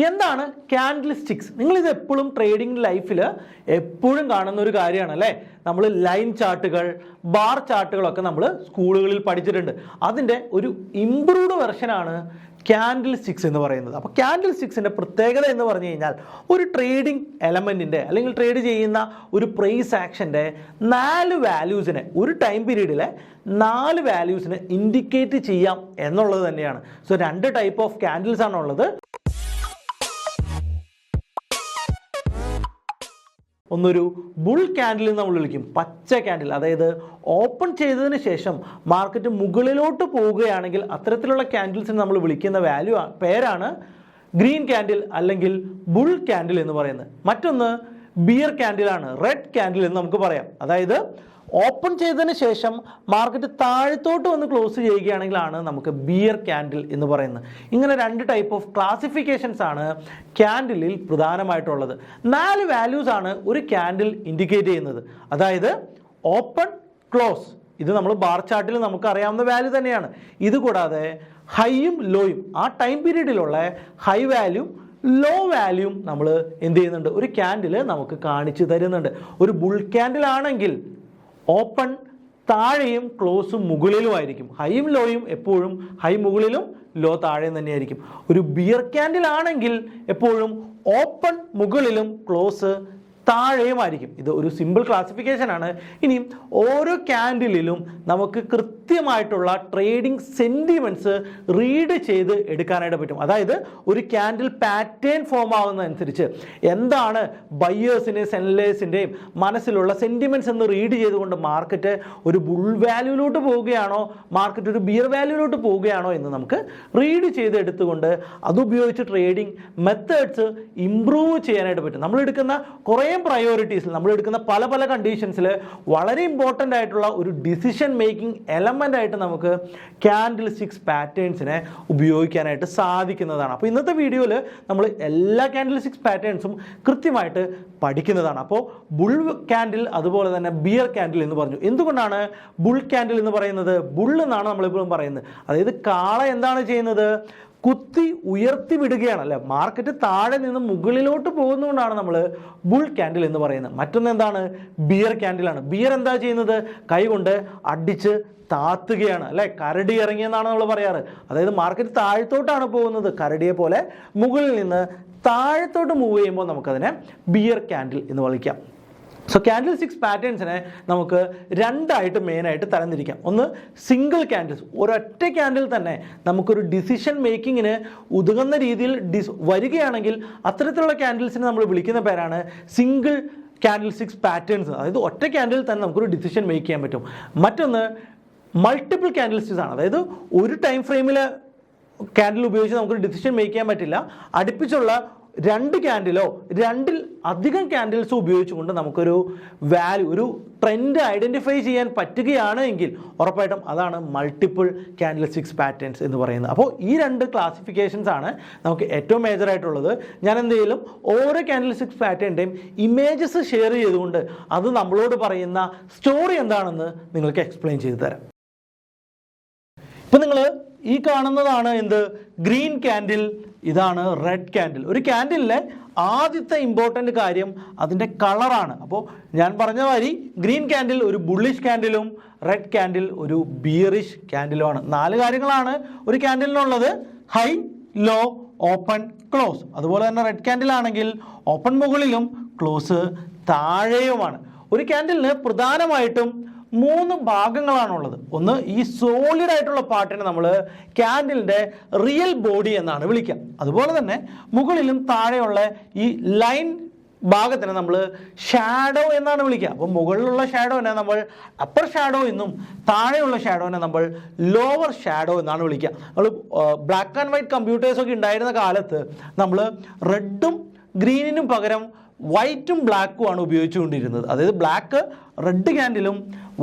എന്താണ് candle sticks? നിങ്ങളിത് എപ്പോഴും ട്രേഡിംഗ് ലൈഫിൽ എപ്പോഴും കാണുന്ന ഒരു കാര്യമാണ് അല്ലേ. നമ്മൾ ലൈൻ ചാർട്ടുകൾ, ബാർ ചാർട്ടുകളൊക്കെ നമ്മൾ സ്കൂളുകളിൽ പഠിച്ചിട്ടുണ്ട്. അതിൻ്റെ ഒരു ഇംപ്രൂവ്ഡ് വെർഷനാണ് ക്യാൻഡിൽ സ്റ്റിക്സ് എന്ന് പറയുന്നത്. അപ്പോൾ ക്യാൻഡിൽ സ്റ്റിക്സിൻ്റെ പ്രത്യേകത എന്ന് പറഞ്ഞു കഴിഞ്ഞാൽ ഒരു ട്രേഡിംഗ് എലമെൻറ്റിൻ്റെ അല്ലെങ്കിൽ ട്രേഡ് ചെയ്യുന്ന ഒരു പ്രൈസ് ആക്ഷൻ്റെ 4 വാല്യൂസിനെ ഒരു ടൈം പീരീഡിലെ 4 വാല്യൂസിനെ ഇൻഡിക്കേറ്റ് ചെയ്യാം എന്നുള്ളത് തന്നെയാണ്. സോ 2 ടൈപ്പ് ഓഫ് ക്യാൻഡിൽസ് ആണ് ഉള്ളത്. ഒന്നൊരു ബുൾ ക്യാൻഡിൽ നമ്മൾ വിളിക്കും, പച്ച ക്യാൻഡിൽ. അതായത് ഓപ്പൺ ചെയ്തതിന് ശേഷം മാർക്കറ്റ് മുകളിലോട്ട് പോവുകയാണെങ്കിൽ അത്തരത്തിലുള്ള ക്യാൻഡിൽസിന് നമ്മൾ വിളിക്കുന്ന പേരാണ് ഗ്രീൻ ക്യാൻഡിൽ അല്ലെങ്കിൽ ബുൾ ക്യാൻഡിൽ എന്ന് പറയുന്നത്. മറ്റൊന്ന് ബിയർ ക്യാൻഡിലാണ്, റെഡ് ക്യാൻഡിൽ എന്ന് നമുക്ക് പറയാം. അതായത് ഓപ്പൺ ചെയ്തതിന് ശേഷം മാർക്കറ്റ് താഴത്തോട്ട് വന്ന് ക്ലോസ് ചെയ്യുകയാണെങ്കിലാണ് നമുക്ക് ബിയർ ക്യാൻഡിൽ എന്ന് പറയുന്നത്. ഇങ്ങനെ 2 ടൈപ്പ് ഓഫ് ക്ലാസിഫിക്കേഷൻസ് ആണ് ക്യാൻഡിലിൽ പ്രധാനമായിട്ടുള്ളത്. 4 വാല്യൂസ് ആണ് ഒരു ക്യാൻഡിൽ ഇൻഡിക്കേറ്റ് ചെയ്യുന്നത്. അതായത് ഓപ്പൺ, ക്ലോസ്, ഇത് നമ്മൾ ബാർ ചാർട്ടിൽ നമുക്ക് അറിയാവുന്ന വാല്യൂ തന്നെയാണ്. ഇതുകൂടാതെ ഹൈയും ലോയും, ആ ടൈം പീരീഡിലുള്ള ഹൈ വാല്യൂ ലോ വാല്യൂം നമ്മൾ എന്ത് ചെയ്യുന്നുണ്ട്, ഒരു ക്യാൻഡിൽ നമുക്ക് കാണിച്ചു തരുന്നുണ്ട്. ഒരു ബുൾ ക്യാൻഡിൽ ആണെങ്കിൽ ഓപ്പൺ താഴെയും ക്ലോസും മുകളിലും ആയിരിക്കും. ഹൈയും ലോയും എപ്പോഴും ഹൈ മുകളിലും ലോ താഴെയും തന്നെയായിരിക്കും. ഒരു ബിയർ ക്യാൻഡിൽ ആണെങ്കിൽ എപ്പോഴും ഓപ്പൺ മുകളിലും ക്ലോസ് താഴെയുമായിരിക്കും. ഇത് ഒരു സിമ്പിൾ ക്ലാസിഫിക്കേഷൻ ആണ്. ഇനിയും ഓരോ ക്യാൻഡിലും നമുക്ക് കൃത്യമായിട്ടുള്ള ട്രേഡിംഗ് സെൻറ്റിമെൻറ്റ്സ് റീഡ് ചെയ്ത് എടുക്കാനായിട്ട് പറ്റും. അതായത് ഒരു ക്യാൻഡിൽ പാറ്റേൺ ഫോം ആവുന്നതനുസരിച്ച് എന്താണ് ബയേഴ്സിൻ്റെയും സെല്ലേഴ്സിൻ്റെയും മനസ്സിലുള്ള സെൻറ്റിമെൻറ്റ്സ് എന്ന് റീഡ് ചെയ്തുകൊണ്ട് മാർക്കറ്റ് ഒരു ബുൾ വാല്യൂലോട്ട് പോവുകയാണോ, മാർക്കറ്റ് ഒരു ബിയർ വാല്യൂലോട്ട് പോവുകയാണോ എന്ന് നമുക്ക് റീഡ് ചെയ്ത് എടുത്തുകൊണ്ട് അതുപയോഗിച്ച് ട്രേഡിംഗ് മെത്തേഡ്സ് ഇംപ്രൂവ് ചെയ്യാനായിട്ട് പറ്റും. നമ്മളെടുക്കുന്ന കുറേ പ്രയോറിറ്റീസിൽ, നമ്മളെടുക്കുന്ന പല പല കണ്ടീഷൻസിൽ വളരെ ഇമ്പോർട്ടൻ്റ് ആയിട്ടുള്ള ഒരു ഡിസിഷൻ മേക്കിംഗ് എലമെൻ്റ് ആയിട്ട് നമുക്ക് ക്യാൻഡിൽ സ്റ്റിക്സ് പാറ്റേൺസിനെ ഉപയോഗിക്കാനായിട്ട് സാധിക്കുന്നതാണ്. അപ്പോൾ ഇന്നത്തെ വീഡിയോയിൽ നമ്മൾ എല്ലാ ക്യാൻഡിൽ സ്റ്റിക്സ് പാറ്റേൺസും കൃത്യമായിട്ട് പഠിക്കുന്നതാണ്. അപ്പോൾ ബുൾ ക്യാൻഡിൽ അതുപോലെ തന്നെ ബിയർ ക്യാൻഡിൽ എന്ന് പറഞ്ഞു. എന്തുകൊണ്ടാണ് ബുൾ ക്യാൻഡിൽ എന്ന് പറയുന്നത്? ബുൾ എന്നാണ് നമ്മളിപ്പോഴും പറയുന്നത്. അതായത് കാള എന്താണ് ചെയ്യുന്നത്, കുത്തി ഉയർത്തി വിടുകയാണ് അല്ലേ. മാർക്കറ്റ് താഴെ നിന്ന് മുകളിലോട്ട് പോകുന്നതുകൊണ്ടാണ് നമ്മൾ ബുൾ ക്യാൻഡിൽ എന്ന് പറയുന്നത്. മറ്റൊന്ന് എന്താണ്, ബിയർ ക്യാൻഡിലാണ്. ബിയർ എന്താ ചെയ്യുന്നത്, കൈകൊണ്ട് അടിച്ച് താത്തുകയാണ് അല്ലെ. കരടി ഇറങ്ങിയെന്നാണ് നമ്മൾ പറയാറ്. അതായത് മാർക്കറ്റ് താഴത്തോട്ടാണ് പോകുന്നത്, കരടിയെ പോലെ മുകളിൽ നിന്ന് താഴത്തോട്ട് മൂവ് ചെയ്യുമ്പോൾ നമുക്കതിനെ ബിയർ ക്യാൻഡിൽ എന്ന് വിളിക്കാം. സോ ക്യാൻഡിൽ സ്റ്റിക്സ് പാറ്റേൺസിനെ നമുക്ക് 2 ആയിട്ട് മെയിനായിട്ട് തരംതിരിക്കാം. ഒന്ന് സിംഗിൾ ക്യാൻഡിൽസ്, ഒരൊറ്റ ക്യാൻഡിൽ തന്നെ നമുക്കൊരു ഡിസിഷൻ മേക്കിങ്ങിന് ഉതകുന്ന രീതിയിൽ വരികയാണെങ്കിൽ അത്തരത്തിലുള്ള ക്യാൻഡിൽസിനെ നമ്മൾ വിളിക്കുന്ന പേരാണ് സിംഗിൾ ക്യാൻഡിൽ സ്റ്റിക്സ് പാറ്റേൺസ്. അതായത് ഒറ്റ ക്യാൻഡിൽ തന്നെ നമുക്കൊരു ഡിസിഷൻ മേക്ക് ചെയ്യാൻ പറ്റും. മറ്റൊന്ന് മൾട്ടിപ്പിൾ ക്യാൻഡിൽ സ്റ്റിക്സ് ആണ്. അതായത് ഒരു ടൈം ഫ്രെയിമിൽ ക്യാൻഡിൽ ഉപയോഗിച്ച് നമുക്കൊരു ഡിസിഷൻ മേക്ക് ചെയ്യാൻ പറ്റില്ല. അടുപ്പിച്ചുള്ള 2 ക്യാൻഡിലോ 2ൽ അധികം ക്യാൻഡിൽസോ ഉപയോഗിച്ചുകൊണ്ട് നമുക്കൊരു വാല്യൂ, ഒരു ട്രെൻഡ് ഐഡൻറ്റിഫൈ ചെയ്യാൻ പറ്റുകയാണ് എങ്കിൽ ഉറപ്പായിട്ടും അതാണ് മൾട്ടിപ്പിൾ ക്യാൻഡിൽ സ്റ്റിക്സ് പാറ്റേൺസ് എന്ന് പറയുന്നത്. അപ്പോൾ ഈ 2 ക്ലാസിഫിക്കേഷൻസ് ആണ് നമുക്ക് ഏറ്റവും മേജർ ആയിട്ടുള്ളത്. ഞാൻ എന്തെങ്കിലും ഓരോ ക്യാൻഡിൽ സ്റ്റിക്സ് പാറ്റേണിൻ്റെയും ഇമേജസ് ഷെയർ ചെയ്തുകൊണ്ട് അത് നമ്മളോട് പറയുന്ന സ്റ്റോറി എന്താണെന്ന് നിങ്ങൾക്ക് എക്സ്പ്ലെയിൻ ചെയ്തു തരാം. ഇപ്പം നിങ്ങൾ ഈ കാണുന്നതാണ് എന്ത്, ഗ്രീൻ ക്യാൻഡിൽ, ഇതാണ് റെഡ് ക്യാൻഡിൽ. ഒരു ക്യാൻഡിലിലെ ആദ്യത്തെ ഇമ്പോർട്ടൻ്റ് കാര്യം അതിൻ്റെ കളറാണ്. അപ്പോൾ ഞാൻ പറഞ്ഞ മാതിരി ഗ്രീൻ ക്യാൻഡിൽ ഒരു ബുള്ളിഷ് ക്യാൻഡിലും റെഡ് ക്യാൻഡിൽ ഒരു ബിയറിഷ് ക്യാൻഡിലുമാണ്. 4 കാര്യങ്ങളാണ് ഒരു ക്യാൻഡിലിനുള്ളത്: ഹൈ, ലോ, ഓപ്പൺ, ക്ലോസ്. അതുപോലെ തന്നെ റെഡ് ക്യാൻഡിൽ ആണെങ്കിൽ ഓപ്പൺ മുകളിലും ക്ലോസ് താഴെയുമാണ്. ഒരു ക്യാൻഡിലിന് പ്രധാനമായിട്ടും 3 ഭാഗങ്ങളാണുള്ളത്. ഒന്ന്, ഈ സോളിഡ് ആയിട്ടുള്ള പാർട്ടിനെ നമ്മൾ ക്യാൻഡിലിൻ്റെ റിയൽ ബോഡി എന്നാണ് വിളിക്കുക. അതുപോലെ തന്നെ മുകളിലും താഴെയുള്ള ഈ ലൈൻ ഭാഗത്തിനെ നമ്മൾ ഷാഡോ എന്നാണ് വിളിക്കുക. അപ്പോൾ മുകളിലുള്ള ഷാഡോനെ നമ്മൾ അപ്പർ ഷാഡോ എന്നും താഴെയുള്ള ഷാഡോനെ നമ്മൾ ലോവർ ഷാഡോ എന്നാണ് വിളിക്കുക. നമ്മൾ ബ്ലാക്ക് ആൻഡ് വൈറ്റ് കമ്പ്യൂട്ടേഴ്സൊക്കെ ഉണ്ടായിരുന്ന കാലത്ത് നമ്മൾ റെഡും ഗ്രീനിനും പകരം വൈറ്റും ബ്ലാക്കും ആണ് ഉപയോഗിച്ചുകൊണ്ടിരുന്നത്. അതായത് ബ്ലാക്ക് റെഡ് ക്യാൻഡിലും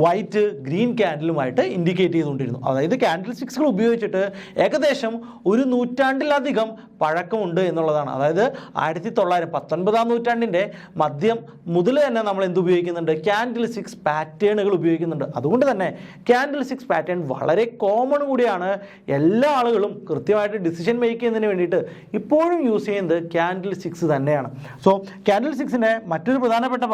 വൈറ്റ് ഗ്രീൻ ക്യാൻഡിലുമായിട്ട് ഇൻഡിക്കേറ്റ് ചെയ്തുകൊണ്ടിരുന്നു. അതായത് ക്യാൻഡിൽ സ്റ്റിക്സുകൾ ഉപയോഗിച്ചിട്ട് ഏകദേശം ഒരു നൂറ്റാണ്ടിലധികം പഴക്കമുണ്ട് എന്നുള്ളതാണ്. അതായത് 1919-ാം നൂറ്റാണ്ടിൻ്റെ മധ്യം മുതൽ തന്നെ നമ്മൾ എന്ത് ഉപയോഗിക്കുന്നുണ്ട്, ക്യാൻഡിൽ സ്റ്റിക്സ് പാറ്റേണുകൾ ഉപയോഗിക്കുന്നുണ്ട്. അതുകൊണ്ട് തന്നെ ക്യാൻഡിൽ സ്റ്റിക്സ് പാറ്റേൺ വളരെ കോമൺ കൂടിയാണ്. എല്ലാ ആളുകളും കൃത്യമായിട്ട് ഡിസിഷൻ മേക്ക് ചെയ്യുന്നതിന് വേണ്ടിയിട്ട് ഇപ്പോഴും യൂസ് ചെയ്യുന്നത് ക്യാൻഡിൽ സ്റ്റിക്സ് തന്നെയാണ്. സോ ക്യാൻഡിൽ സ്റ്റിക്സിൻ്റെ മറ്റൊരു പ്രധാനപ്പെട്ട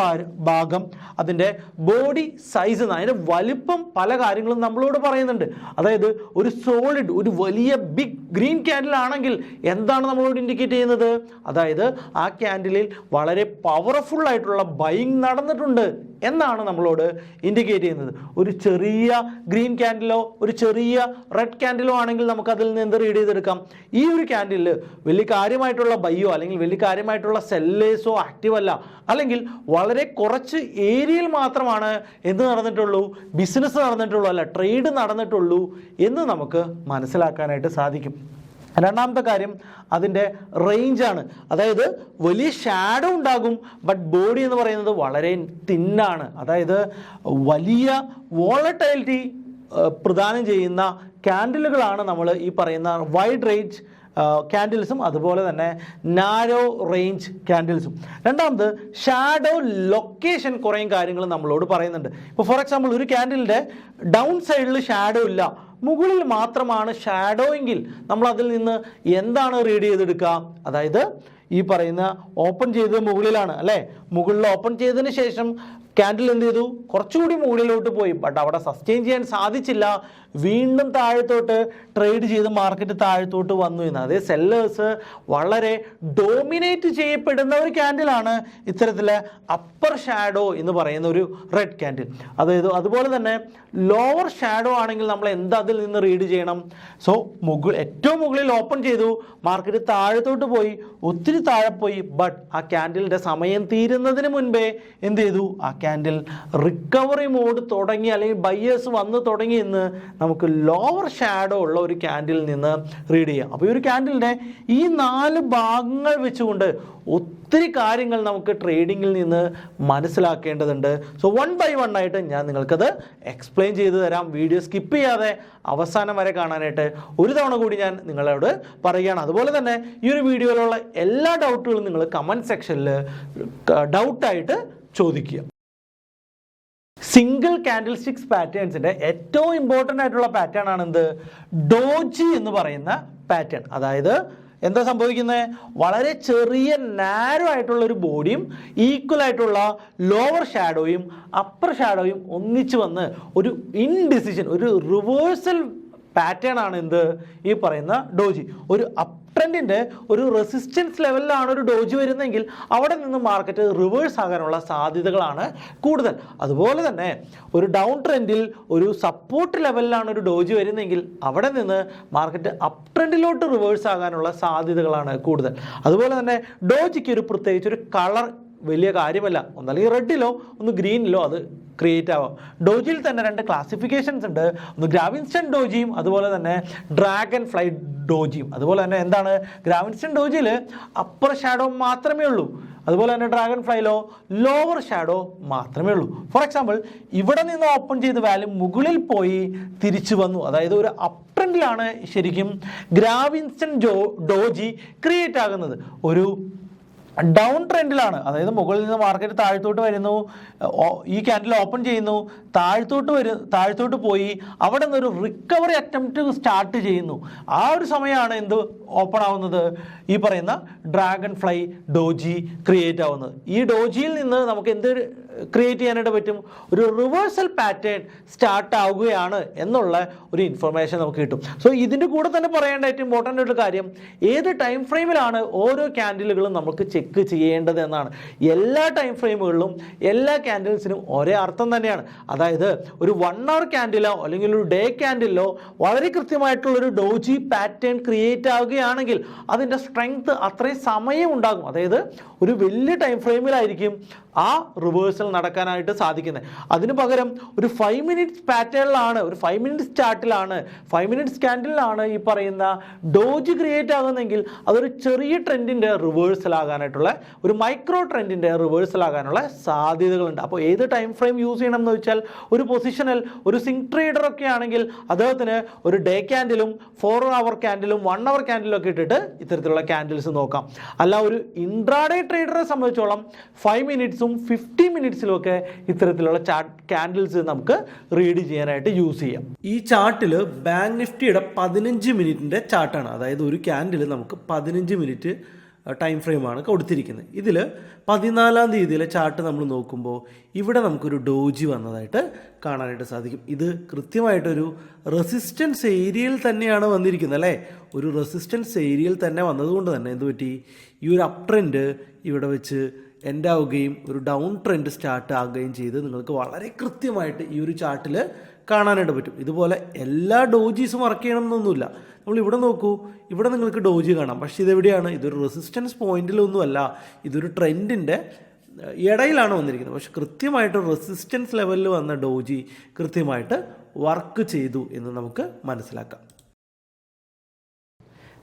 ഭാഗം അതിൻ്റെ ബോഡി സൈസ്, അതിൻ്റെ വലിപ്പം പല കാര്യങ്ങളും നമ്മളോട് പറയുന്നുണ്ട്. അതായത് ഒരു സോളിഡ്, ഒരു വലിയ ബിഗ് ഗ്രീൻ ക്യാൻഡിൽ ആണെങ്കിൽ എന്താണ് നമ്മളോട് ഇൻഡിക്കേറ്റ് ചെയ്യുന്നത്, അതായത് ആ ക്യാൻഡിലിൽ വളരെ പവർഫുൾ ആയിട്ടുള്ള ബൈയിങ് നടന്നിട്ടുണ്ട് എന്നാണ് നമ്മളോട് ഇൻഡിക്കേറ്റ് ചെയ്യുന്നത്. ഒരു ചെറിയ ഗ്രീൻ ക്യാൻഡിലോ ഒരു ചെറിയ റെഡ് ക്യാൻഡിലോ ആണെങ്കിൽ നമുക്ക് അതിൽ നിന്ന് എന്ത് റീഡ് ചെയ്തെടുക്കാം, ഈ ഒരു ക്യാൻഡിലിൽ വലിയ കാര്യമായിട്ടുള്ള ബൈയോ അല്ലെങ്കിൽ വലിയ കാര്യമായിട്ടുള്ള സെല്ലേഴ്സോ ആക്റ്റീവ് അല്ല, അല്ലെങ്കിൽ വളരെ കുറച്ച് ഏരിയയിൽ മാത്രമാണ് എന്ത് നടന്നിട്ടുള്ളൂ, ബിസിനസ് നടന്നിട്ടുള്ളൂ, അല്ല ട്രേഡ് നടന്നിട്ടുള്ളൂ എന്ന് നമുക്ക് മനസ്സിലാക്കാനായിട്ട് സാധിക്കും. രണ്ടാമത്തെ കാര്യം അതിൻ്റെ റേഞ്ചാണ്. അതായത് വലിയ ഷാഡോ ഉണ്ടാകും, ബട്ട് ബോഡി എന്ന് പറയുന്നത് വളരെ തിന്നാണ്. അതായത് വലിയ വോളറ്റൈലിറ്റി പ്രദാനം ചെയ്യുന്ന ക്യാൻഡിലുകളാണ് നമ്മൾ ഈ പറയുന്ന വൈഡ് റേഞ്ച് ക്യാൻഡിൽസും അതുപോലെ തന്നെ നാരോ റേഞ്ച് ക്യാൻഡിൽസും. രണ്ടാമത് ഷാഡോ ലൊക്കേഷൻ കുറേ കാര്യങ്ങൾ നമ്മളോട് പറയുന്നുണ്ട്. ഇപ്പോൾ ഫോർ എക്സാമ്പിൾ ഒരു ക്യാൻഡിലിൻ്റെ ഡൗൺ സൈഡിൽ ഷാഡോ ഇല്ല, മുകളിൽ മാത്രമാണ് ഷാഡോ എങ്കിൽ നമ്മൾ അതിൽ നിന്ന് എന്താണ് റീഡ് ചെയ്തെടുക്കുക, അതായത് ഈ പറയുന്ന ഓപ്പൺ ചെയ്തത് മുകളിലാണ് അല്ലേ, മുകളിൽ ഓപ്പൺ ചെയ്തതിന് ശേഷം ക്യാൻഡിൽ എന്ത് ചെയ്തു, കുറച്ചുകൂടി മുകളിലോട്ട് പോയി, ബട്ട് അവിടെ സസ്റ്റെയിൻ ചെയ്യാൻ സാധിച്ചില്ല, വീണ്ടും താഴത്തോട്ട് ട്രേഡ് ചെയ്ത് മാർക്കറ്റ് താഴത്തോട്ട് വന്നു എന്ന്. അതേ സെല്ലേഴ്സ് വളരെ ഡോമിനേറ്റ് ചെയ്യപ്പെടുന്ന ഒരു ക്യാൻഡിലാണ് ഇത്തരത്തിലെ അപ്പർ ഷാഡോ എന്ന് പറയുന്ന ഒരു റെഡ് ക്യാൻഡിൽ. അതായത് അതുപോലെ തന്നെ ലോവർ ഷാഡോ ആണെങ്കിൽ നമ്മൾ എന്താ അതിൽ നിന്ന് റീഡ് ചെയ്യണം, സോ ഏറ്റവും മുകളിൽ ഓപ്പൺ ചെയ്തു, മാർക്കറ്റ് താഴത്തോട്ട് പോയി, ഒത്തിരി താഴെ പോയി, ബട്ട് ആ ക്യാൻഡിലിൻ്റെ സമയം തീരുന്നതിന് മുൻപേ എന്ത് ചെയ്തു, ആ ക്യാൻഡിൽ റിക്കവറി മോഡ് തുടങ്ങി, അല്ലെങ്കിൽ ബയ്യേഴ്സ് വന്ന് തുടങ്ങി എന്ന് നമുക്ക് ലോവർ ഷാഡോ ഉള്ള ഒരു ക്യാൻഡിലിൽ നിന്ന് റീഡ് ചെയ്യാം. അപ്പോൾ ഈ ഒരു ക്യാൻഡിലിൻ്റെ ഈ 4 ഭാഗങ്ങൾ വെച്ചുകൊണ്ട് ഒത്തിരി കാര്യങ്ങൾ നമുക്ക് ട്രേഡിങ്ങിൽ നിന്ന് മനസ്സിലാക്കേണ്ടതുണ്ട്. സോ 1 by 1 ആയിട്ട് ഞാൻ നിങ്ങൾക്കത് എക്സ്പ്ലെയിൻ ചെയ്തു തരാം. വീഡിയോ സ്കിപ്പ് ചെയ്യാതെ അവസാനം വരെ കാണാനായിട്ട് ഒരു തവണ കൂടി ഞാൻ നിങ്ങളോട് പറയുകയാണ്. അതുപോലെ തന്നെ ഈ ഒരു വീഡിയോയിലുള്ള എല്ലാ ഡൗട്ടുകളും നിങ്ങൾ കമൻറ്റ് സെക്ഷനിൽ ഡൗട്ടായിട്ട് ചോദിക്കുക. സിംഗിൾ കാൻഡിൽ സ്റ്റിക്സ് പാറ്റേൺസിൻ്റെ ഏറ്റവും ഇമ്പോർട്ടൻ്റ് ആയിട്ടുള്ള പാറ്റേൺ ആണ് എന്ത്, ഡോജി എന്ന് പറയുന്ന പാറ്റേൺ. അതായത് എന്താ സംഭവിക്കുന്നത്, വളരെ ചെറിയ നാരോ ആയിട്ടുള്ള ഒരു ബോഡിയും ഈക്വൽ ആയിട്ടുള്ള ലോവർ ഷാഡോയും അപ്പർ ഷാഡോയും ഒന്നിച്ച് വന്ന് ഒരു ഇൻഡിസിഷൻ, ഒരു റിവേഴ്സൽ പാറ്റേൺ ആണ് എന്ത്, ഈ പറയുന്ന ഡോജി. ഒരു അപ്പ് ട്രെൻഡിൻ്റെ ഒരു റെസിസ്റ്റൻസ് ലെവലിലാണ് ഒരു ഡോജി വരുന്നതെങ്കിൽ അവിടെ നിന്ന് മാർക്കറ്റ് റിവേഴ്സ് ആകാനുള്ള സാധ്യതകളാണ് കൂടുതൽ. അതുപോലെ തന്നെ ഒരു ഡൗൺ ട്രെൻഡിൽ ഒരു സപ്പോർട്ട് ലെവലിലാണ് ഒരു ഡോജി വരുന്നതെങ്കിൽ അവിടെ നിന്ന് മാർക്കറ്റ് അപ്പ് ട്രെൻഡിലോട്ട് റിവേഴ്സ് ആകാനുള്ള സാധ്യതകളാണ് കൂടുതൽ. അതുപോലെ തന്നെ ഡോജിക്ക് ഒരു പ്രത്യേകിച്ച് ഒരു കളർ വലിയ കാര്യമല്ല, ഒന്നല്ലെങ്കിൽ റെഡിലോ ഒന്ന് ഗ്രീനിലോ അത് ക്രിയേറ്റ് ആവാം. ഡോജിയിൽ തന്നെ 2 ക്ലാസിഫിക്കേഷൻസ് ഉണ്ട്, ഒന്ന് ഗ്രാവിൻസ്റ്റൺ ഡോജിയും അതുപോലെ തന്നെ ഡ്രാഗൺ ഫ്ലൈ ഡോജിയും. അതുപോലെ തന്നെ എന്താണ്, ഗ്രാവിൻസ്റ്റൺ ഡോജിയിൽ അപ്പർ ഷാഡോ മാത്രമേ ഉള്ളൂ, അതുപോലെ തന്നെ ഡ്രാഗൺ ഫ്ലൈയിലോ ലോവർ ഷാഡോ മാത്രമേ ഉള്ളൂ. ഫോർ എക്സാമ്പിൾ ഇവിടെ നിന്ന് ഓപ്പൺ ചെയ്ത വാല്യൂ മുകളിൽ പോയി തിരിച്ചു വന്നു, അതായത് ഒരു അപ്പ് ട്രെൻഡിലാണ് ശരിക്കും ഗ്രാവിൻസ്റ്റൺ ഡോജി ക്രിയേറ്റ് ആകുന്നത്. ഒരു ഡൗൺ ട്രെൻഡിലാണ്, അതായത് മുകളിൽ നിന്ന് മാർക്കറ്റ് താഴത്തോട്ട് വരുന്നു, ഈ ക്യാൻഡിൽ ഓപ്പൺ ചെയ്യുന്നു, താഴത്തോട്ട് പോയി അവിടെ നിന്നൊരു റിക്കവറി അറ്റംപ്റ്റ് സ്റ്റാർട്ട് ചെയ്യുന്നു. ആ ഒരു സമയമാണ് എന്ത് ഓപ്പൺ ആവുന്നത്, ഈ പറയുന്ന ഡ്രാഗൺ ഫ്ലൈ ഡോജി ക്രിയേറ്റ് ആവുന്നത്. ഈ ഡോജിയിൽ നിന്ന് നമുക്ക് എന്ത് ക്രിയേറ്റ് ചെയ്യാനായിട്ട് പറ്റും, ഒരു റിവേഴ്സൽ പാറ്റേൺ സ്റ്റാർട്ട് ആവുകയാണ് എന്നുള്ള ഒരു ഇൻഫർമേഷൻ നമുക്ക് കിട്ടും. സോ ഇതിൻ്റെ കൂടെ തന്നെ പറയേണ്ട ഏറ്റവും ഇമ്പോർട്ടൻ്റ് ആയിട്ടുള്ള കാര്യം, ഏത് ടൈം ഫ്രെയിമിലാണ് ഓരോ ക്യാൻഡിലുകളും നമുക്ക് ചെക്ക് ചെയ്യേണ്ടത് എന്നാണ്. എല്ലാ ടൈം ഫ്രെയിമുകളിലും എല്ലാ ക്യാൻഡിൽസിനും ഒരേ അർത്ഥം തന്നെയാണ്. അതായത് ഒരു 1 hour ക്യാൻഡിലോ അല്ലെങ്കിൽ ഒരു ഡേ ക്യാൻഡിലോ വളരെ കൃത്യമായിട്ടുള്ളൊരു ഡോജി പാറ്റേൺ ക്രിയേറ്റ് ആവുകയാണെങ്കിൽ അതിൻ്റെ സ്ട്രെങ്ത് അത്രയും സമയം ഉണ്ടാകും. അതായത് ഒരു വലിയ ടൈം ഫ്രെയിമിലായിരിക്കും ആ റിവേഴ്സൽ നടക്കാനായിട്ട് സാധിക്കുന്നത്. അതിന് പകരം ഒരു 5 മിനിറ്റ്സ് പാറ്റേണിലാണ്, ഒരു 5 മിനിറ്റ്സ് ചാർട്ടിലാണ്, 5 മിനിറ്റ്സ് ക്യാൻഡിലാണ് ഈ പറയുന്ന ഡോജി ക്രിയേറ്റ് ആകുന്നെങ്കിൽ അതൊരു ചെറിയ ട്രെൻഡിൻ്റെ റിവേഴ്സൽ ആകാനായിട്ടുള്ള, ഒരു മൈക്രോ ട്രെൻഡിൻ്റെ റിവേഴ്സൽ ആകാനുള്ള സാധ്യതകളുണ്ട്. അപ്പോൾ ഏത് ടൈം ഫ്രെയിം യൂസ് ചെയ്യണം എന്ന് വെച്ചാൽ, ഒരു പൊസിഷനിൽ ഒരു സിംഗ് ട്രേഡർ ഒക്കെ ആണെങ്കിൽ അദ്ദേഹത്തിന് ഒരു ഡേ ക്യാൻഡിലും 4 അവർ ക്യാൻഡിലും 1 അവർ ക്യാൻഡിലും ഒക്കെ ഇട്ടിട്ട് ഇത്തരത്തിലുള്ള ക്യാൻഡിൽസ് നോക്കാം. അല്ല ഒരു ഇൻട്രാഡേ ട്രേഡറെ സംബന്ധിച്ചോളം 5 മിനിറ്റ്സും 50 മിനിറ്റ്സിലും ഒക്കെ ഇത്തരത്തിലുള്ള ക്യാൻഡിൽസ് നമുക്ക് റീഡ് ചെയ്യാനായിട്ട് യൂസ് ചെയ്യാം. ഈ ചാർട്ടിൽ ബാങ്ക് നിഫ്റ്റിയുടെ 15 മിനിറ്റിൻ്റെ ചാർട്ടാണ്. അതായത് ഒരു ക്യാൻഡിൽ നമുക്ക് 15 മിനിറ്റ് ടൈം ഫ്രെയിമാണ് കൊടുത്തിരിക്കുന്നത്. ഇതിൽ 14-ാം തീയതിയിലെ ചാർട്ട് നമ്മൾ നോക്കുമ്പോൾ ഇവിടെ നമുക്കൊരു ഡോജി വന്നതായിട്ട് കാണാനായിട്ട് സാധിക്കും. ഇത് കൃത്യമായിട്ടൊരു റെസിസ്റ്റൻസ് ഏരിയയിൽ തന്നെയാണ് വന്നിരിക്കുന്നത് അല്ലേ. ഒരു റെസിസ്റ്റൻസ് ഏരിയയിൽ തന്നെ വന്നതുകൊണ്ട് തന്നെ എന്ത് പറ്റി, ഈ ഒരു അപ് ട്രെൻഡ് ഇവിടെ വെച്ച് എൻഡ് ആവുകയും ഒരു ഡൗൺ ട്രെൻഡ് സ്റ്റാർട്ട് ആവുകയും ചെയ്ത് നിങ്ങൾക്ക് വളരെ കൃത്യമായിട്ട് ഈ ഒരു ചാർട്ടിൽ കാണാനായിട്ട് പറ്റും. ഇതുപോലെ എല്ലാ ഡോജീസും വർക്ക് ചെയ്യണം എന്നൊന്നുമില്ല. നമ്മൾ ഇവിടെ നോക്കൂ, ഇവിടെ നിങ്ങൾക്ക് ഡോജി കാണാം. പക്ഷേ ഇതെവിടെയാണ്? ഇതൊരു റെസിസ്റ്റൻസ് പോയിന്റിലൊന്നുമല്ല, ഇതൊരു ട്രെൻഡിൻ്റെ ഇടയിലാണ് വന്നിരിക്കുന്നത്. പക്ഷെ കൃത്യമായിട്ട് റെസിസ്റ്റൻസ് ലെവലിൽ വന്ന ഡോജി കൃത്യമായിട്ട് വർക്ക് ചെയ്തു എന്ന് നമുക്ക് മനസ്സിലാക്കാം.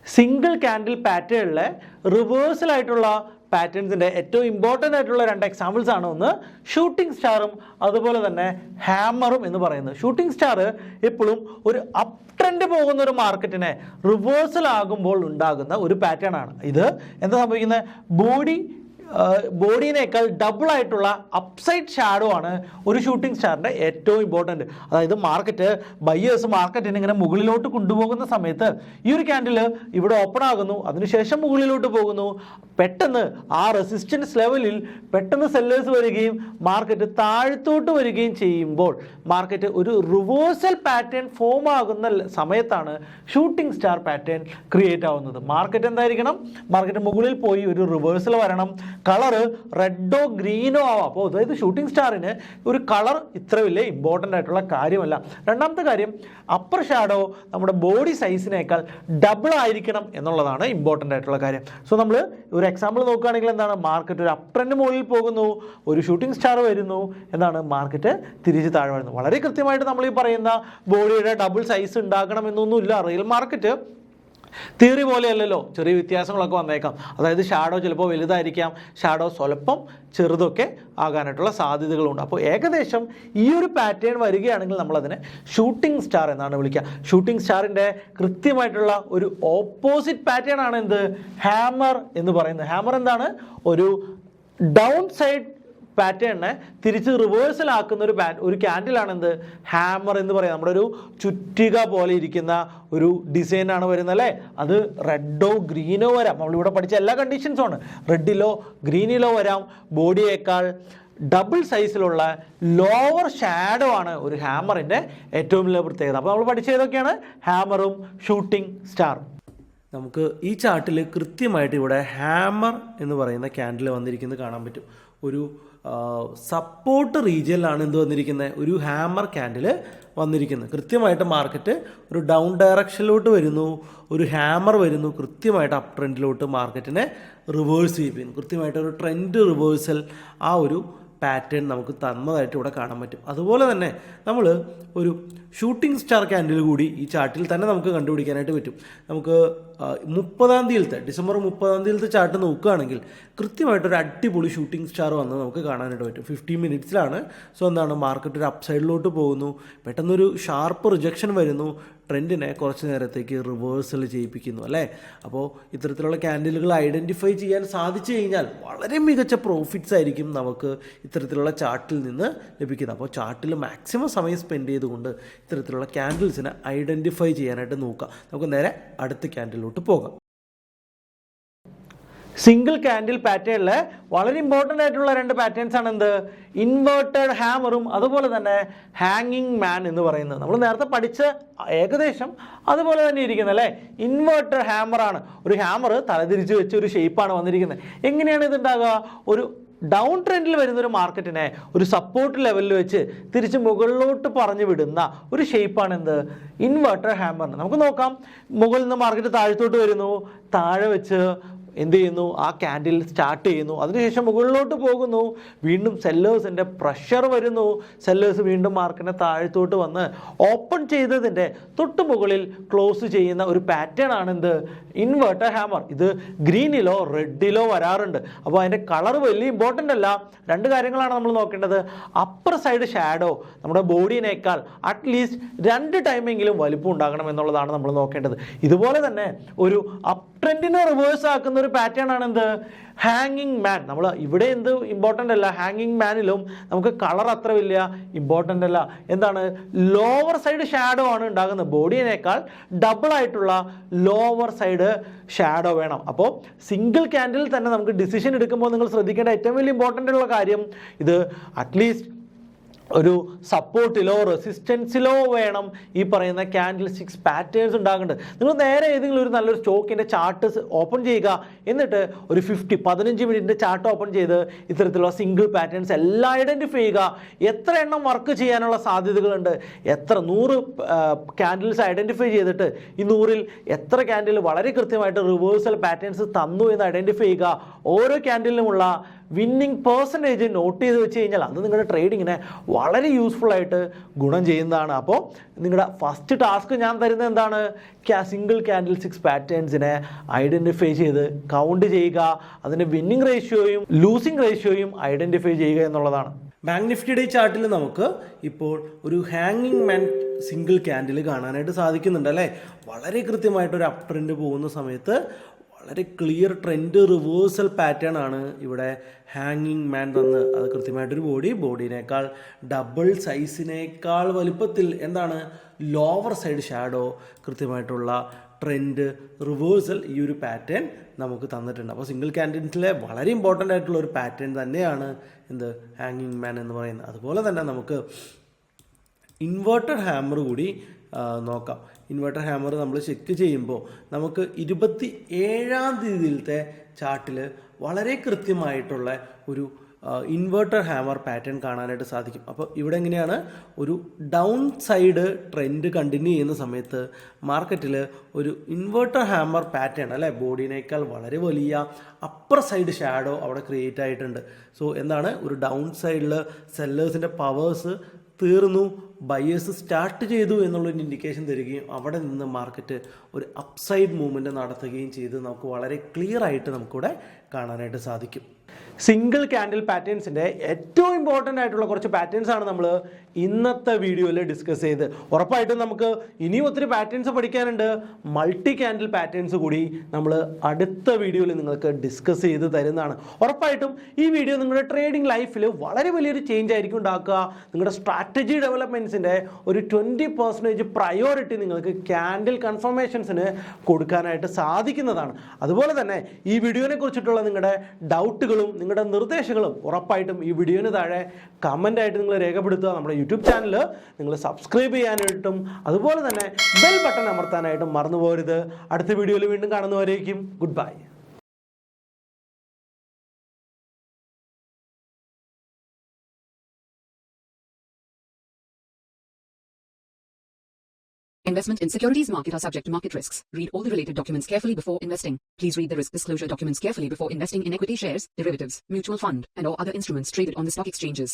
സിംഗിൾ ക്യാൻഡിൽ പാറ്റേണിലെ റിവേഴ്സൽ ആയിട്ടുള്ള പാറ്റേൺസിൻ്റെ ഏറ്റവും ഇമ്പോർട്ടൻ്റ് ആയിട്ടുള്ള 2 എക്സാമ്പിൾസ് ആണ്. ഒന്ന് ഷൂട്ടിംഗ് സ്റ്റാറും അതുപോലെ തന്നെ ഹാമറും എന്ന് പറയുന്നത്. ഷൂട്ടിംഗ് സ്റ്റാർ എപ്പോഴും ഒരു അപ് ട്രെൻഡ് പോകുന്ന ഒരു മാർക്കറ്റിനെ റിവേഴ്സൽ ആകുമ്പോൾ ഉണ്ടാകുന്ന ഒരു പാറ്റേൺ ആണ്. ഇത് എന്താ സംഭവിക്കുന്നത്? ബോഡിനേക്കാൾ ഡബിൾ ആയിട്ടുള്ള അപ്സൈഡ് ഷാഡോ ആണ് ഒരു ഷൂട്ടിംഗ് സ്റ്റാറിൻ്റെ ഏറ്റവും ഇമ്പോർട്ടൻറ്റ്. അതായത് ബയ്യേഴ്സ് മാർക്കറ്റിനെ ഇങ്ങനെ മുകളിലോട്ട് കൊണ്ടുപോകുന്ന സമയത്ത് ഈ ഒരു ക്യാൻഡിൽ ഇവിടെ ഓപ്പൺ ആകുന്നു, അതിനുശേഷം മുകളിലോട്ട് പോകുന്നു. പെട്ടെന്ന് ആ റെസിസ്റ്റൻസ് ലെവലിൽ പെട്ടെന്ന് സെല്ലേഴ്സ് വരികയും മാർക്കറ്റ് താഴത്തോട്ട് വരികയും ചെയ്യുമ്പോൾ മാർക്കറ്റ് ഒരു റിവേഴ്സൽ പാറ്റേൺ ഫോം ആകുന്ന സമയത്താണ് ഷൂട്ടിംഗ് സ്റ്റാർ പാറ്റേൺ ക്രിയേറ്റ് ആവുന്നത്. മാർക്കറ്റ് എന്തായിരിക്കണം? മാർക്കറ്റ് മുകളിൽ പോയി ഒരു റിവേഴ്സൽ വരണം. കളറ് റെഡോ ഗ്രീനോ ആവാം. അപ്പോൾ അതായത് ഷൂട്ടിംഗ് സ്റ്റാറിന് ഒരു കളർ ഇത്ര വലിയ ഇമ്പോർട്ടൻ്റ് ആയിട്ടുള്ള കാര്യമല്ല. രണ്ടാമത്തെ കാര്യം, അപ്പർ ഷാഡോ നമ്മുടെ ബോഡി സൈസിനേക്കാൾ ഡബിൾ ആയിരിക്കണം എന്നുള്ളതാണ് ഇമ്പോർട്ടൻ്റ് ആയിട്ടുള്ള കാര്യം. സോ നമ്മൾ ഒരു എക്സാമ്പിൾ നോക്കുകയാണെങ്കിൽ എന്താണ്, മാർക്കറ്റ് ഒരു അപ് ട്രെൻഡ് മുകളിൽ പോകുന്നു, ഒരു ഷൂട്ടിംഗ് സ്റ്റാർ വരുന്നു, എന്താണ് മാർക്കറ്റ് തിരിച്ച് താഴെ വരുന്നു. വളരെ കൃത്യമായിട്ട് നമ്മൾ ഈ പറയുന്ന ബോഡിയുടെ ഡബിൾ സൈസ് ഉണ്ടാക്കണം എന്നൊന്നുമില്ല. റിയൽ മാർക്കറ്റ് തിയറി പോലെയല്ലല്ലോ, ചെറിയ വ്യത്യാസങ്ങളൊക്കെ വന്നേക്കാം. അതായത് ഷാഡോ ചിലപ്പോൾ വലുതായിരിക്കാം, ഷാഡോ സ്വല്പം ചെറുതൊക്കെ ആകാനായിട്ടുള്ള സാധ്യതകളുണ്ട്. അപ്പോൾ ഏകദേശം ഈ ഒരു പാറ്റേൺ വരികയാണെങ്കിൽ നമ്മളതിനെ ഷൂട്ടിംഗ് സ്റ്റാർ എന്നാണ് വിളിക്കുക. ഷൂട്ടിംഗ് സ്റ്റാറിൻ്റെ കൃത്യമായിട്ടുള്ള ഒരു ഓപ്പോസിറ്റ് പാറ്റേൺ ആണ് എന്ത്? ഹാമർ എന്ന് പറയുന്നത്. ഹാമർ എന്താണ്? ഒരു ഡൗൺ സൈഡ് പാറ്റേണിനെ തിരിച്ച് റിവേഴ്സൽ ആക്കുന്ന ഒരു ക്യാൻഡിലാണ് എന്ത്? ഹാമർ എന്ന് പറയാം. നമ്മുടെ ഒരു ചുറ്റിക പോലെ ഇരിക്കുന്ന ഒരു ഡിസൈനാണ് വരുന്നത് അല്ലേ. അത് റെഡോ ഗ്രീനോ വരാം. നമ്മളിവിടെ പഠിച്ച എല്ലാ കണ്ടീഷൻസും ആണ്. റെഡിലോ ഗ്രീനിലോ വരാം. ബോഡിയേക്കാൾ ഡബിൾ സൈസിലുള്ള ലോവർ ഷാഡോ ആണ് ഒരു ഹാമറിൻ്റെ ഏറ്റവും വലിയ പ്രത്യേകത. അപ്പോൾ നമ്മൾ പഠിച്ച ഏതൊക്കെയാണ്? ഹാമറും ഷൂട്ടിംഗ് സ്റ്റാറും. നമുക്ക് ഈ ചാർട്ടിൽ കൃത്യമായിട്ട് ഇവിടെ ഹാമർ എന്ന് പറയുന്ന ക്യാൻഡിൽ വന്നിരിക്കുന്നത് കാണാൻ പറ്റും. ഒരു സപ്പോർട്ട് റീജിയനിലാണ് എന്ത് വന്നിരിക്കുന്നത്? ഒരു ഹാമർ ക്യാൻഡിൽ വന്നിരിക്കുന്നത്. കൃത്യമായിട്ട് മാർക്കറ്റ് ഒരു ഡൗൺ ഡയറക്ഷനിലോട്ട് വരുന്നു, ഒരു ഹാമർ വരുന്നു, കൃത്യമായിട്ട് അപ് ട്രെൻഡിലോട്ട് മാർക്കറ്റിനെ റിവേഴ്സ് ചെയ്യിപ്പിക്കുന്നു. കൃത്യമായിട്ട് ഒരു ട്രെൻഡ് റിവേഴ്സൽ ആ ഒരു പാറ്റേൺ നമുക്ക് തന്നതായിട്ട് ഇവിടെ കാണാൻ പറ്റും. അതുപോലെ തന്നെ നമ്മൾ ഒരു ഷൂട്ടിംഗ് സ്റ്റാർ ക്യാൻഡിൽ കൂടി ഈ ചാർട്ടിൽ തന്നെ നമുക്ക് കണ്ടുപിടിക്കാനായിട്ട് പറ്റും. നമുക്ക് 30-ാം തീയതിയിലത്തെ ഡിസംബർ 30-ാം തീയതിയിലത്തെ ചാർട്ട് നോക്കുകയാണെങ്കിൽ കൃത്യമായിട്ടൊരു അടിപൊളി ഷൂട്ടിംഗ് സ്റ്റാർ വന്ന് നമുക്ക് കാണാനായിട്ട് പറ്റും. 50 മിനിറ്റ്സിലാണ്. സോ എന്താണ്, മാർക്കറ്റ് ഒരു അപ്പ് സൈഡിലോട്ട് പോകുന്നു, പെട്ടെന്നൊരു ഷാർപ്പ് റിജക്ഷൻ വരുന്നു, ട്രെൻഡിനെ കുറച്ച് നേരത്തേക്ക് റിവേഴ്സൽ ചെയ്യിപ്പിക്കുന്നു അല്ലേ. അപ്പോൾ ഇത്തരത്തിലുള്ള ക്യാൻഡിലുകൾ ഐഡൻറ്റിഫൈ ചെയ്യാൻ സാധിച്ചു കഴിഞ്ഞാൽ വളരെ മികച്ച പ്രോഫിറ്റ്സ് ആയിരിക്കും നമുക്ക് ഇത്തരത്തിലുള്ള ചാർട്ടിൽ നിന്ന് ലഭിക്കുന്നത്. അപ്പോൾ ചാർട്ടിൽ മാക്സിമം സമയം സ്പെൻഡ് ചെയ്തുകൊണ്ട് ഇത്തരത്തിലുള്ള ക്യാൻഡിൽസിനെ ഐഡൻറ്റിഫൈ ചെയ്യാനായിട്ട് നോക്കുക. നമുക്ക് നേരെ അടുത്ത ക്യാൻഡിലോട്ട് പോകാം. സിംഗിൾ ക്യാൻഡിൽ പാറ്റേണിൽ വളരെ ഇമ്പോർട്ടൻ്റ് ആയിട്ടുള്ള 2 പാറ്റേൺസ് ആണ് എന്ത്? ഇൻവേർട്ടഡ് ഹാമറും അതുപോലെ തന്നെ ഹാങ്ങിങ് മാൻ എന്ന് പറയുന്നത്. നമ്മൾ നേരത്തെ പഠിച്ച ഏകദേശം അതുപോലെ തന്നെ ഇരിക്കുന്നത് അല്ലേ. ഇൻവേർട്ടഡ് ഹാമറാണ്. ഒരു ഹാമർ തലതിരിച്ച് വെച്ച ഒരു ഷേപ്പാണ് വന്നിരിക്കുന്നത്. എങ്ങനെയാണ് ഇതുണ്ടാകുക? ഒരു ഡൗൺ ട്രെൻഡിൽ വരുന്നൊരു മാർക്കറ്റിനെ ഒരു സപ്പോർട്ട് ലെവലിൽ വെച്ച് തിരിച്ച് മുകളിലോട്ട് പറഞ്ഞു വിടുന്ന ഒരു ഷേപ്പാണ് എന്ത്? Inverter hammer. നമുക്ക് നോക്കാം. മുകളിൽ നിന്ന് മാർക്കറ്റ് താഴത്തോട്ട് വരുന്നു, താഴെ വെച്ച് എന്ത് ചെയ്യുന്നു, ആ ക്യാൻഡിൽ സ്റ്റാർട്ട് ചെയ്യുന്നു. അതിനുശേഷം മുകളിലോട്ട് പോകുന്നു. വീണ്ടും സെല്ലേഴ്സിൻ്റെ പ്രഷർ വരുന്നു. സെല്ലേഴ്സ് വീണ്ടും മാർക്കറ്റിനെ താഴത്തോട്ട് വന്ന് ഓപ്പൺ ചെയ്തതിൻ്റെ തൊട്ട് മുകളിൽ ക്ലോസ് ചെയ്യുന്ന ഒരു പാറ്റേൺ ആണ് എന്ത്, ഇൻവേർട്ടർ ഹാമർ. ഇത് ഗ്രീനിലോ റെഡിലോ വരാറുണ്ട്. അപ്പോൾ അതിൻ്റെ കളർ വലിയ ഇമ്പോർട്ടൻ്റ് അല്ല. രണ്ട് കാര്യങ്ങളാണ് നമ്മൾ നോക്കേണ്ടത്. അപ്പർ സൈഡ് ഷാഡോ നമ്മുടെ ബോഡിയേക്കാൾ അറ്റ്ലീസ്റ്റ് 2 ടൈമെങ്കിലും വലിപ്പം ഉണ്ടാകണം എന്നുള്ളതാണ് നമ്മൾ നോക്കേണ്ടത്. ഇതുപോലെ തന്നെ ഒരു അപ് ട്രെൻഡിനെ റിവേഴ്സ് ആക്കുന്ന ഒരു പാറ്റേൺ ആണ് എന്ത്, ഹാങ്ങിങ് മാൻ. നമ്മൾ ഇവിടെ എന്ത് ഇമ്പോർട്ടൻ്റ് അല്ല, ഹാങ്ങിങ് മാനിലും നമുക്ക് കളർ അത്ര വലിയ ഇമ്പോർട്ടൻ്റ് അല്ല. എന്താണ്, ലോവർ സൈഡ് ഷാഡോ ആണ് ഉണ്ടാകുന്നത്. ബോഡിയേക്കാൾ ഡബിൾ ആയിട്ടുള്ള ലോവർ സൈഡ് ഷാഡോ വേണം. അപ്പോൾ സിംഗിൾ ക്യാൻഡിൽ തന്നെ നമുക്ക് ഡിസിഷൻ എടുക്കുമ്പോൾ നിങ്ങൾ ശ്രദ്ധിക്കേണ്ട ഏറ്റവും വലിയ ഇമ്പോർട്ടൻ്റ് ഉള്ള കാര്യം, ഇത് അറ്റ്ലീസ്റ്റ് ഒരു സപ്പോർട്ടിലോ റെസിസ്റ്റൻസിലോ വേണം ഈ പറയുന്ന ക്യാൻഡിൽ സ്റ്റിക്സ് പാറ്റേൺസ് ഉണ്ടാകേണ്ടത്. നിങ്ങൾ നേരെ ഏതെങ്കിലും ഒരു നല്ലൊരു സ്റ്റോക്കിൻ്റെ ചാർട്ട് ഓപ്പൺ ചെയ്യുക, എന്നിട്ട് ഒരു 15 മിനിറ്റിൻ്റെ ചാർട്ട് ഓപ്പൺ ചെയ്ത് ഇത്തരത്തിലുള്ള സിംഗിൾ പാറ്റേൺസ് എല്ലാം ഐഡൻറ്റിഫൈ ചെയ്യുക. എത്ര എണ്ണം വർക്ക് ചെയ്യാനുള്ള സാധ്യതകളുണ്ട്, എത്ര 100 ക്യാൻഡിൽസ് ഐഡൻറ്റിഫൈ ചെയ്തിട്ട് ഈ 100-ൽ എത്ര ക്യാൻഡിൽ വളരെ കൃത്യമായിട്ട് റിവേഴ്സൽ പാറ്റേൺസ് തന്നു എന്ന് ഐഡൻറ്റിഫൈ ചെയ്യുക. ഓരോ ക്യാൻഡിലിനുമുള്ള വിന്നിങ് പെർസെൻറ്റേജ് നോട്ട് ചെയ്ത് വെച്ച് കഴിഞ്ഞാൽ അത് നിങ്ങളുടെ ട്രേഡിങ്ങിനെ വളരെ യൂസ്ഫുൾ ആയിട്ട് ഗുണം ചെയ്യുന്നതാണ്. അപ്പോൾ നിങ്ങളുടെ ഫസ്റ്റ് ടാസ്ക് ഞാൻ തരുന്നത് എന്താണ്, സിംഗിൾ ക്യാൻഡിൽ സ്റ്റിക്സ് പാറ്റേൺസിനെ ഐഡൻറ്റിഫൈ ചെയ്ത് കൗണ്ട് ചെയ്യുക, അതിൻ്റെ വിന്നിങ് റേഷ്യോയും ലൂസിങ് റേഷ്യോയും ഐഡൻറ്റിഫൈ ചെയ്യുക എന്നുള്ളതാണ്. ബാങ്ക് നിഫ്റ്റിയുടെ ചാർട്ടിൽ നമുക്ക് ഇപ്പോൾ ഒരു ഹാങ്ങിങ് മാൻ സിംഗിൾ ക്യാൻഡിൽ കാണാനായിട്ട് സാധിക്കുന്നുണ്ട് അല്ലേ. വളരെ കൃത്യമായിട്ടൊരു അപ് ട്രെൻഡ് പോകുന്ന സമയത്ത് വളരെ ക്ലിയർ ട്രെൻഡ് റിവേഴ്സൽ പാറ്റേൺ ആണ് ഇവിടെ ഹാങ്ങിങ് മാൻ തന്ന്. അത് കൃത്യമായിട്ടൊരു ബോഡിയേക്കാൾ ഡബിൾ സൈസിനേക്കാൾ വലുപ്പത്തിൽ എന്താണ്, ലോവർ സൈഡ് ഷാഡോ, കൃത്യമായിട്ടുള്ള ട്രെൻഡ് റിവേഴ്സൽ ഈ ഒരു പാറ്റേൺ നമുക്ക് തന്നിട്ടുണ്ട്. അപ്പോൾ സിംഗിൾ ക്യാൻഡിൽസിലെ വളരെ ഇമ്പോർട്ടൻ്റ് ആയിട്ടുള്ള ഒരു പാറ്റേൺ തന്നെയാണ് എന്ത്, ഹാങ്ങിങ് മാൻ എന്ന് പറയുന്നത്. അതുപോലെ തന്നെ നമുക്ക് ഇൻവേർട്ടർ ഹാമർ കൂടി നോക്കാം. ഇൻവേർട്ടർ ഹാമർ നമ്മൾ ചെക്ക് ചെയ്യുമ്പോൾ നമുക്ക് 27-ാം തീയതിയിലത്തെ ചാർട്ടിൽ വളരെ കൃത്യമായിട്ടുള്ള ഒരു ഇൻവേർട്ടർ ഹാമർ പാറ്റേൺ കാണാനായിട്ട് സാധിക്കും. അപ്പോൾ ഇവിടെ എങ്ങനെയാണ്, ഒരു ഡൗൺ സൈഡ് ട്രെൻഡ് കണ്ടിന്യൂ ചെയ്യുന്ന സമയത്ത് മാർക്കറ്റിൽ ഒരു ഇൻവേർട്ടർ ഹാമർ പാറ്റേൺ അല്ലേ, ബോഡിയേക്കാൾ വളരെ വലിയ അപ്പർ സൈഡ് ഷാഡോ അവിടെ ക്രിയേറ്റ് ആയിട്ടുണ്ട്. സോ എന്താണ്, ഒരു ഡൗൺ സൈഡിൽ സെല്ലേഴ്സിൻ്റെ പവേഴ്സ് തീർന്നു, ബയേഴ്സ് സ്റ്റാർട്ട് ചെയ്തു എന്നുള്ളൊരു ഇൻഡിക്കേഷൻ തരികയും അവിടെ നിന്ന് മാർക്കറ്റ് ഒരു അപ്സൈഡ് മൂവ്മെൻറ്റ് നടത്തുകയും ചെയ്ത് നമുക്ക് വളരെ ക്ലിയർ ആയിട്ട് നമുക്കിവിടെ കാണാനായിട്ട് സാധിക്കും. സിംഗിൾ ക്യാൻഡിൽ പാറ്റേൺസിൻ്റെ ഏറ്റവും ഇമ്പോർട്ടൻ്റ് ആയിട്ടുള്ള കുറച്ച് പാറ്റേൺസ് ആണ് നമ്മൾ ഇന്നത്തെ വീഡിയോയിൽ ഡിസ്കസ് ചെയ്ത്. ഉറപ്പായിട്ടും നമുക്ക് ഇനിയും ഒത്തിരി പാറ്റേൺസ് പഠിക്കാനുണ്ട്. മൾട്ടി ക്യാൻഡിൽ പാറ്റേൺസ് കൂടി നമ്മൾ അടുത്ത വീഡിയോയിൽ നിങ്ങൾക്ക് ഡിസ്കസ് ചെയ്ത് തരുന്നതാണ്. ഉറപ്പായിട്ടും ഈ വീഡിയോ നിങ്ങളുടെ ട്രേഡിംഗ് ലൈഫിൽ വളരെ വലിയൊരു ചേഞ്ച് ആയിരിക്കും ഉണ്ടാക്കുക. നിങ്ങളുടെ സ്ട്രാറ്റജി ഡെവലപ്മെൻറ്റ്സിൻ്റെ ഒരു 20% പ്രയോറിറ്റി നിങ്ങൾക്ക് ക്യാൻഡിൽ കൺഫർമേഷൻസിന് കൊടുക്കാനായിട്ട് സാധിക്കുന്നതാണ്. അതുപോലെ തന്നെ ഈ വീഡിയോനെ കുറിച്ചിട്ടുള്ള നിങ്ങളുടെ ഡൗട്ടുകളും നിങ്ങളുടെ നിർദ്ദേശങ്ങളും ഉറപ്പായിട്ടും ഈ വീഡിയോന് താഴെ കമൻ്റായിട്ട് നിങ്ങൾ രേഖപ്പെടുത്തുക. നമ്മുടെ യൂട്യൂബ് ചാനൽ നിങ്ങൾ സബ്സ്ക്രൈബ് ചെയ്യാനായിട്ടും അതുപോലെ തന്നെ ബെൽ ബട്ടൺ അമർത്താനായിട്ടും മറന്നു പോകരുത്. അടുത്ത വീഡിയോയിൽ വീണ്ടും കാണുന്നവരേക്കും good bye. Investment in securities market are subject to market risks. Read all the related documents carefully before investing. Please read the risk disclosure documents carefully before investing in equity shares, derivatives, mutual fund, and or other instruments traded on the stock exchanges.